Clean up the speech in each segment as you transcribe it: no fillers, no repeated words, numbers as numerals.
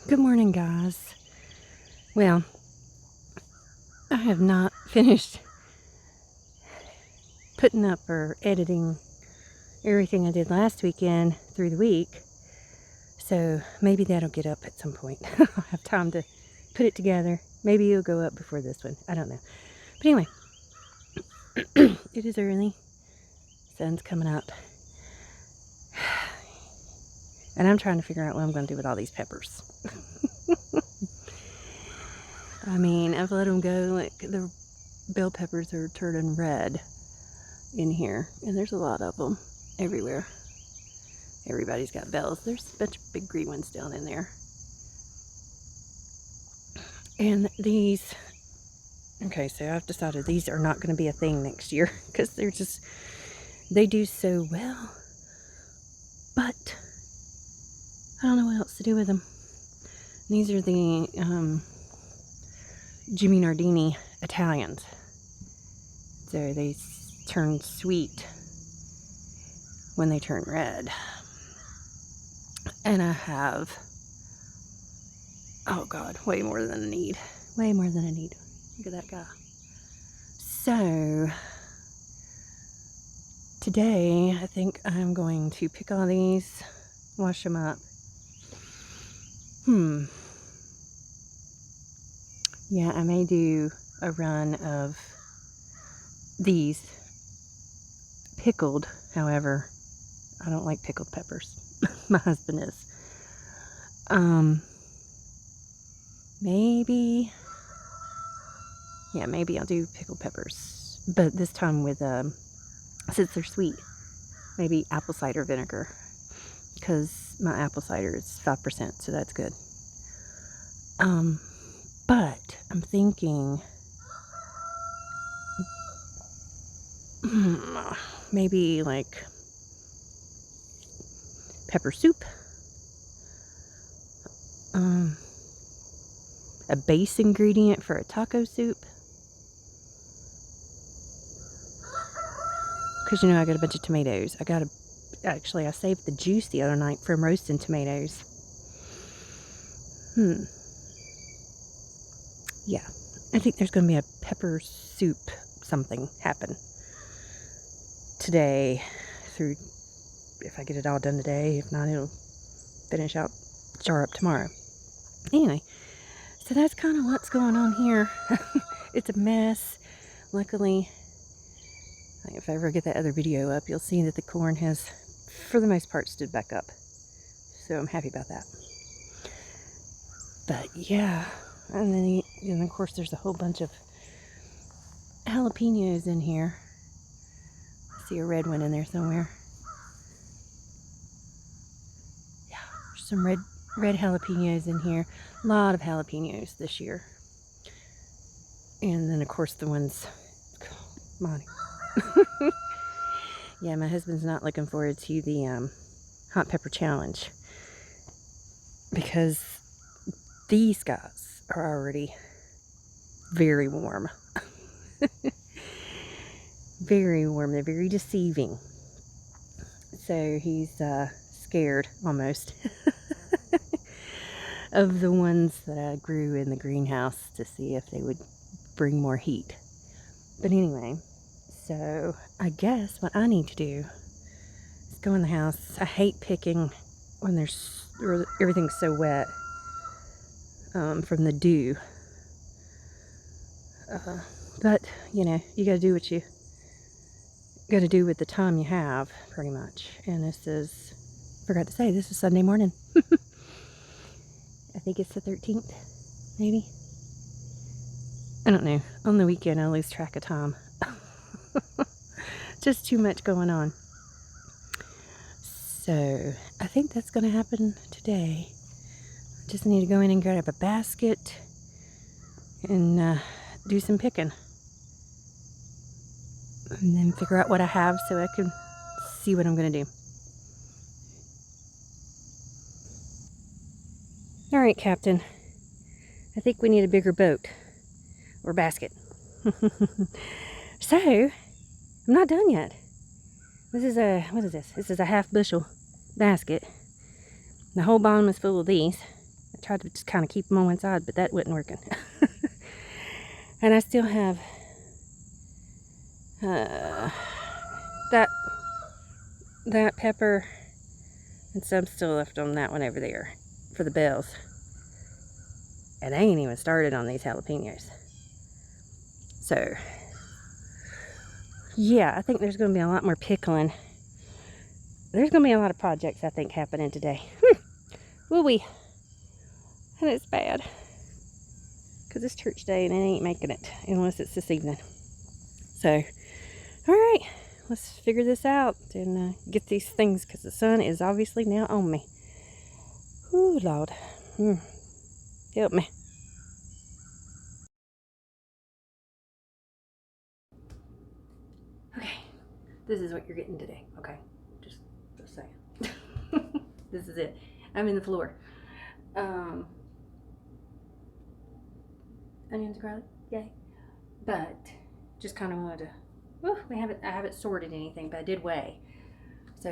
Good morning, guys. Well, I have not finished putting up or editing everything I did last weekend through the week, so maybe that'll get up at some point. I'll have time to put it together. Maybe it'll go up before this one. I don't know. But anyway, it is early. Sun's coming up. And I'm trying to figure out what I'm going to do with all these peppers. I mean, I've let them go. Like, the bell peppers are turning red in here. And there's a lot of them everywhere. Everybody's got bells. There's a bunch of big green ones down in there. And these... Okay, so I've decided these are not going to be a thing next year. Because they're just... They do so well. But... I don't know what else to do with them. These are the Jimmy Nardini Italians. So they turn sweet when they turn red. And I have, oh God, way more than I need. Way more than I need. Look at that guy. So today I think I'm going to pick all these, wash them up. Yeah, I may do a run of these pickled. However, I don't like pickled peppers. My husband is. Maybe I'll do pickled peppers. But this time with, since they're sweet, maybe apple cider vinegar. Because my apple cider is 5%, so that's good. But I'm thinking maybe like pepper soup, a base ingredient for a taco soup, because you know I got a bunch of tomatoes. I saved the juice the other night from roasting tomatoes. Yeah, I think there's going to be a pepper soup something happen today through, if I get it all done today. If not, it'll jar up tomorrow. Anyway, so that's kind of what's going on here. It's a mess. Luckily, if I ever get that other video up, you'll see that the corn has, for the most part, stood back up. So I'm happy about that. But yeah, and then of course there's a whole bunch of jalapenos in here. I see a red one in there somewhere. Yeah, there's some red jalapenos in here. A lot of jalapenos this year. And then of course the ones, Monty. Yeah, my husband's not looking forward to the hot pepper challenge, because these guys are already very warm. Very warm. They're very deceiving. So he's scared almost of the ones that I grew in the greenhouse to see if they would bring more heat. But anyway, so I guess what I need to do is go in the house. I hate picking when everything's so wet from the dew. But, you know, you gotta do what you gotta do with the time you have, pretty much. And this is, forgot to say, this is Sunday morning. I think it's the 13th, maybe. I don't know. On the weekend, I lose track of time. Just too much going on. So, I think that's gonna happen today. Just need to go in and grab a basket and do some picking. And then figure out what I have so I can see what I'm going to do. Alright, Captain. I think we need a bigger boat. Or basket. So, I'm not done yet. This is what is this? This is a half bushel basket. The whole bottom is full of these. I tried to just kind of keep them on one side, but that wasn't working. And I still have that pepper and some still left on that one over there for the bells. And I ain't even started on these jalapenos. So, yeah, I think there's going to be a lot more pickling. There's going to be a lot of projects, I think, happening today. Woo-wee. And it's bad. Because it's church day and it ain't making it unless it's this evening. So, alright. Let's figure this out and get these things, because the sun is obviously now on me. Ooh, Lord. Help me. Okay. This is what you're getting today. Okay. Just saying. This is it. I'm in the floor. Onions, garlic, yay. But just kind of wanted to. I haven't sorted anything, but I did weigh. So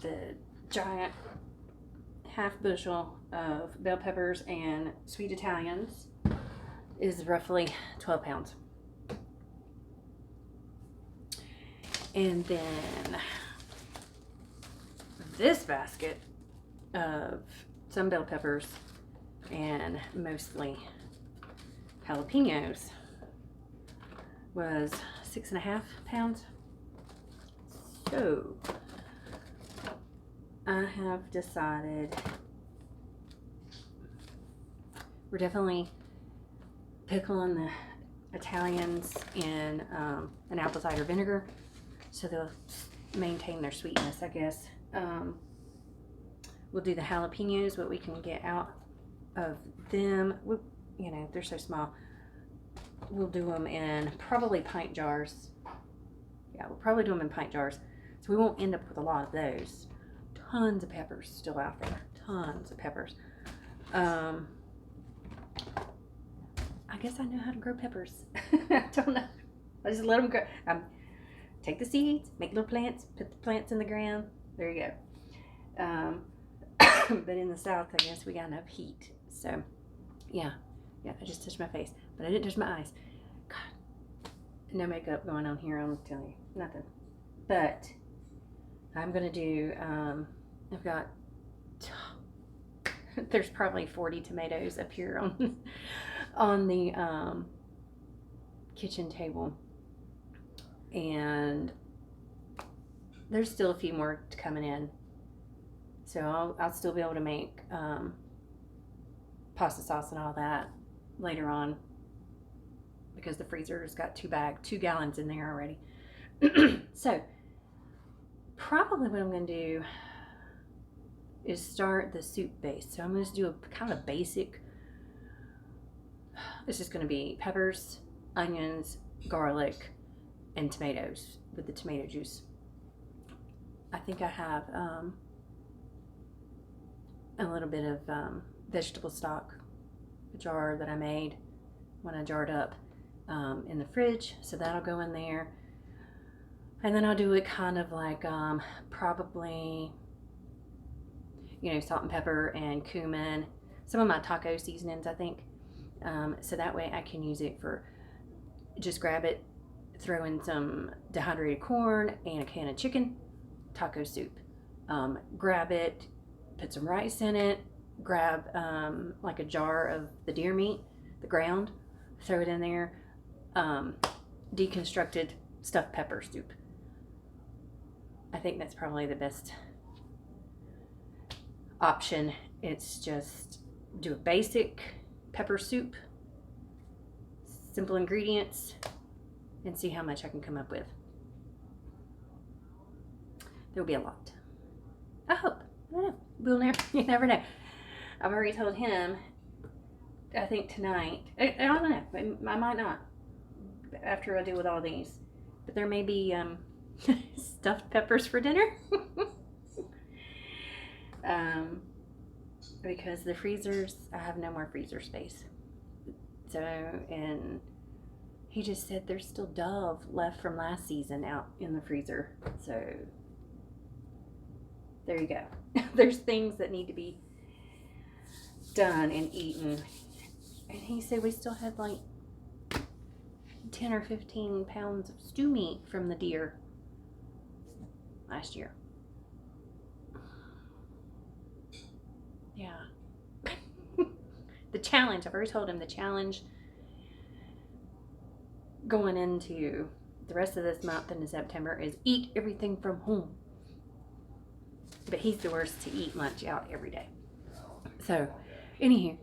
the giant half bushel of bell peppers and sweet Italians is roughly 12 pounds. And then this basket of some bell peppers and mostly jalapenos was 6.5 pounds. So I have decided we're definitely pickling the Italians in an apple cider vinegar, so they'll maintain their sweetness, I guess. We'll do the jalapenos, what we can get out of them. You know, they're so small. We'll do them in probably pint jars. Yeah, we'll probably do them in pint jars. So we won't end up with a lot of those. Tons of peppers still out there. Tons of peppers. I guess I know how to grow peppers. I don't know. I just let them grow. Take the seeds, make little plants, put the plants in the ground. There you go. But in the South, I guess we got enough heat. So, yeah, I just touched my face. But I didn't touch my eyes. God, no makeup going on here, I'm telling you. Nothing. But I'm going to do, I've got, there's probably 40 tomatoes up here on the kitchen table. And there's still a few more coming in. So I'll still be able to make pasta sauce and all that later on, because the freezer's got 2 gallons in there already. So probably what I'm going to do is start the soup base. So I'm going to do a kind of basic. It's just going to be peppers, onions, garlic, and tomatoes with the tomato juice. I think I have a little bit of vegetable stock, a jar that I made when I jarred up in the fridge, so that'll go in there. And then I'll do it kind of like probably, you know, salt and pepper and cumin, some of my taco seasonings, I think, so that way I can use it for, just grab it, throw in some dehydrated corn and a can of chicken, taco soup. Grab it, put some rice in it, grab like a jar of the deer meat, the ground, throw it in there, deconstructed stuffed pepper soup. I think that's probably the best option. It's just do a basic pepper soup, simple ingredients, and see how much I can come up with. There'll be a lot. I hope. I don't know. We'll never. You never know. I've already told him. I think tonight. I don't know. I might not. After I deal with all these, but there may be stuffed peppers for dinner. Because the freezers, I have no more freezer space. So, and he just said there's still Dove left from last season out in the freezer. So there you go. There's things that need to be done and eaten. And he said we still had like 10 or 15 pounds of stew meat from the deer last year. Yeah. The challenge, I've already told him the challenge going into the rest of this month into September is eat everything from home. But he's the worst to eat lunch out every day. So, anywho,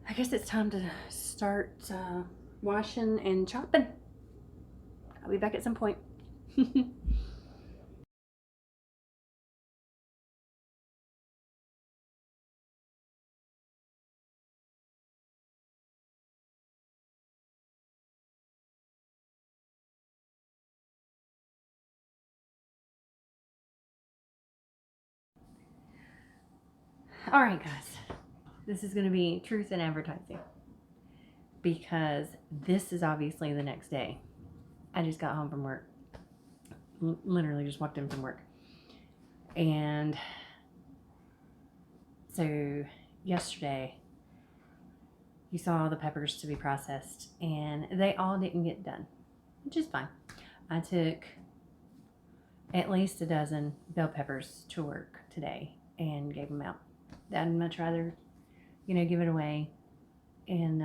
I guess it's time to start washing and chopping. I'll be back at some point. All right, guys. This is going to be truth in advertising because this is obviously the next day. I just got home from work. Literally just walked in from work. And so yesterday, you saw the peppers to be processed, and they all didn't get done, which is fine. I took at least a dozen bell peppers to work today and gave them out. I'd much rather, give it away and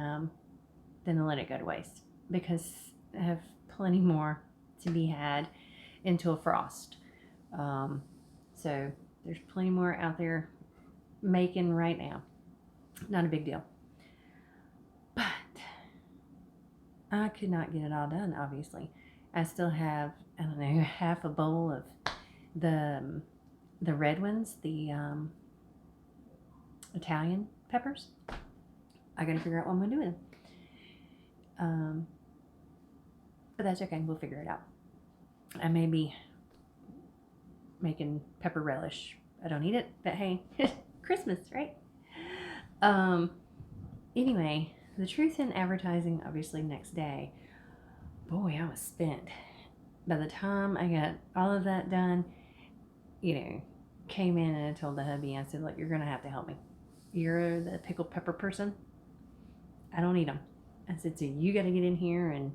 than to let it go to waste because I have plenty more to be had until frost. So there's plenty more out there making right now. Not a big deal. But I could not get it all done, obviously. I still have, I don't know, half a bowl of the red ones, the Italian peppers. I gotta figure out what I'm gonna do with them. But that's okay, we'll figure it out. I may be making pepper relish. I don't eat it, but hey, Christmas, right? Anyway, the truth in advertising, obviously, next day. Boy, I was spent. By the time I got all of that done, came in and I told the hubby, I said, look, you're going to have to help me. You're the pickled pepper person. I don't eat them. I said, so you got to get in here and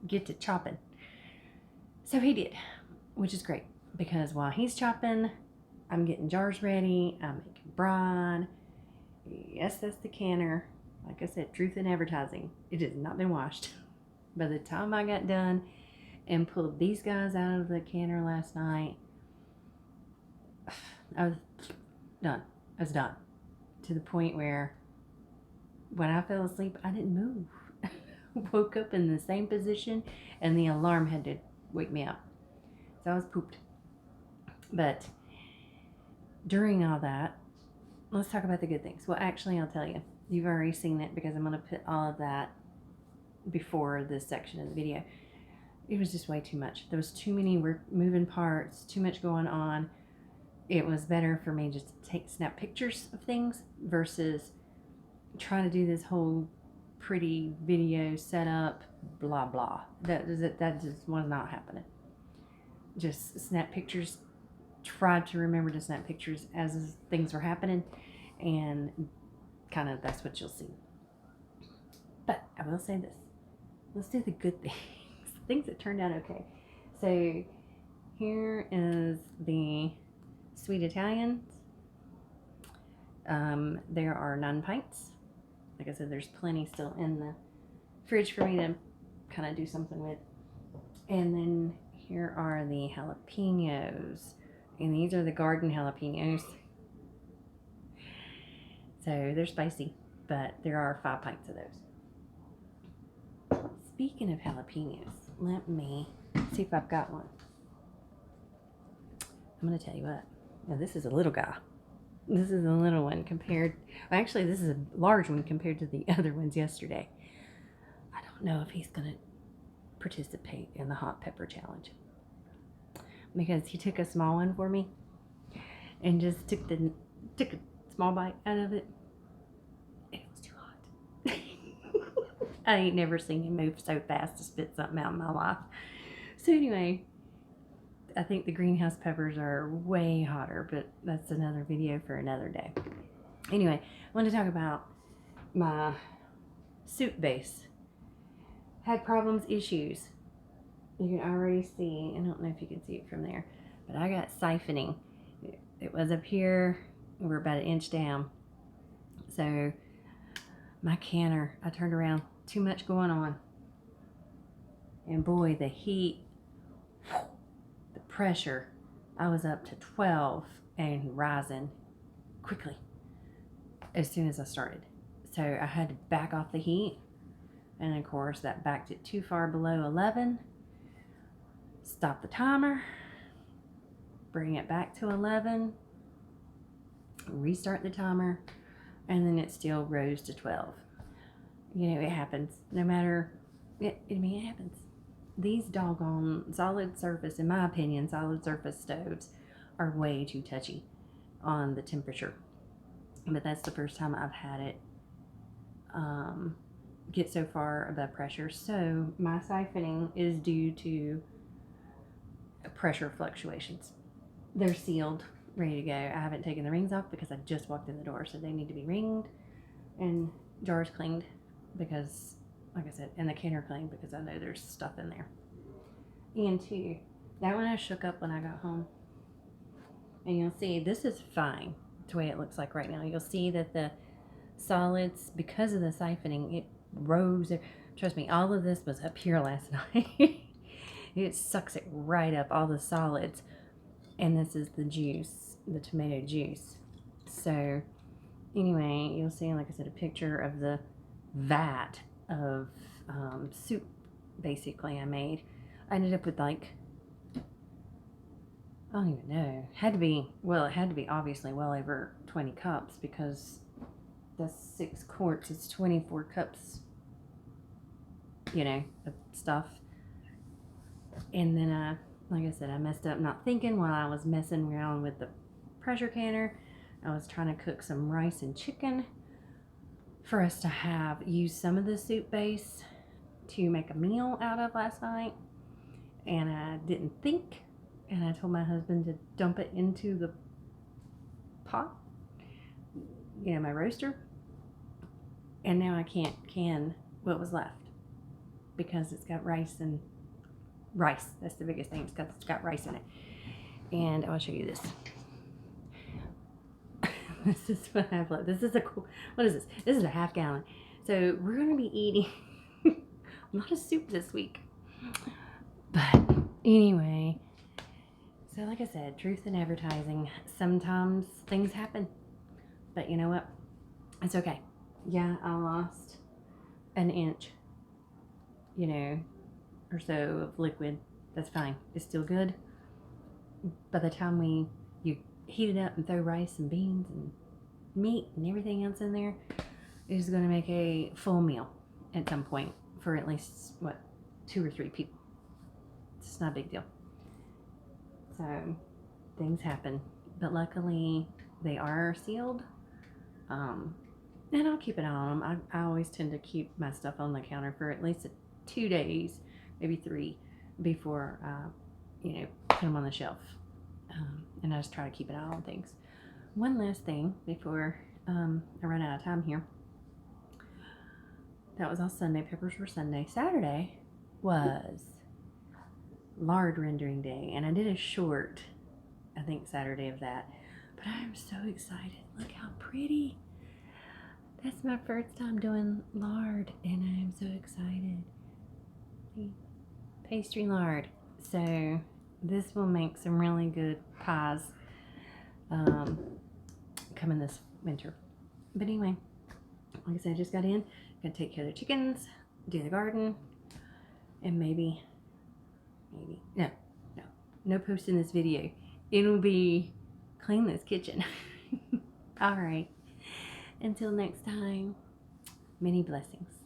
get to chopping. So he did, which is great because while he's chopping, I'm getting jars ready. I'm making brine. Yes, that's the canner. Like I said, truth in advertising. It has not been washed. By the time I got done and pulled these guys out of the canner last night, I was done. I was done. To the point where when I fell asleep, I didn't move. Woke up in the same position and the alarm had to wake me up. So I was pooped. But during all that, let's talk about the good things. Well, actually, I'll tell you. You've already seen it because I'm going to put all of that before this section of the video. It was just way too much. There was too many moving parts, too much going on. It was better for me just to snap pictures of things versus trying to do this whole pretty video setup, blah, blah. That just was not happening. Just snap pictures. Tried to remember to snap pictures as things were happening, and kind of that's what you'll see. But I will say this. Let's do the good things. Things that turned out okay. So here is the sweet Italians. There are 9 pints. Like I said, there's plenty still in the fridge for me to kind of do something with. And then here are the jalapenos. And these are the garden jalapenos. So they're spicy, but there are 5 pints of those. Speaking of jalapenos, let me see if I've got one. I'm going to tell you what. Now, this is a little guy. This is a little one compared... Well, actually, this is a large one compared to the other ones yesterday. I don't know if he's going to participate in the hot pepper challenge. Because he took a small one for me and just took a small bite out of it. It was too hot. I ain't never seen him move so fast to spit something out in my life. So anyway, I think the greenhouse peppers are way hotter, but that's another video for another day. Anyway, I want to talk about my soup base. Had problems, issues. You can already see, I don't know if you can see it from there, but I got siphoning. It was up here, we're about an inch down. So my canner, I turned around, too much going on. And boy, the heat, the pressure, I was up to 12 and rising quickly as soon as I started. So I had to back off the heat. And of course that backed it too far below 11. Stop the timer, bring it back to 11, restart the timer, and then it still rose to 12. You know, it happens. No matter, it happens. These doggone solid surface, in my opinion, solid surface stoves are way too touchy on the temperature. But that's the first time I've had it get so far above pressure. So my siphoning is due to pressure fluctuations. They're sealed, ready to go. I haven't taken the rings off because I just walked in the door, so they need to be ringed and jars cleaned because, like I said, and the canner cleaned because I know there's stuff in there. And two, that one I shook up when I got home. And you'll see this is fine. It's the way it looks like right now. You'll see that the solids, because of the siphoning, it rose. Trust me, all of this was up here last night. It sucks it right up, all the solids. And this is the juice, the tomato juice. So anyway, you'll see, like I said, a picture of the vat of soup, basically, I made. I ended up with like, I don't even know. It had to be obviously well over 20 cups because the 6 quarts is 24 cups, you know, of stuff. And then, like I said, I messed up not thinking while I was messing around with the pressure canner. I was trying to cook some rice and chicken for us to use some of the soup base to make a meal out of last night. And I didn't think, and I told my husband to dump it into the pot, you know, my roaster. And now I can't can what was left because it's got rice. That's the biggest thing. It's got rice in it. And I'll show you this. This is what I have left. This is what is this? This is a half gallon. So we're going to be eating a lot of soup this week. But anyway, so like I said, truth in advertising. Sometimes things happen. But you know what? It's okay. Yeah, I lost an inch, you know, or so of liquid. That's fine. It's still good. By the time you heat it up and throw rice and beans and meat and everything else in there, it is going to make a full meal at some point for at least, 2 or 3 people. It's not a big deal. So things happen, but luckily they are sealed. And I'll keep an eye on them. I always tend to keep my stuff on the counter for at least 2 days, maybe 3, before you know, put them on the shelf. And I just try to keep an eye on things. One last thing before I run out of time here. That was all Sunday. Peppers were Sunday. Saturday was lard rendering day, and I did a short, I think, Saturday of that. But I'm so excited. Look how pretty. That's my first time doing lard, and I'm so excited. Pastry lard. So this will make some really good pies coming this winter. But anyway, like I said, I just got in. Gonna take care of the chickens, do the garden, and maybe no posting this video. It'll be clean this kitchen. All right. Until next time, many blessings.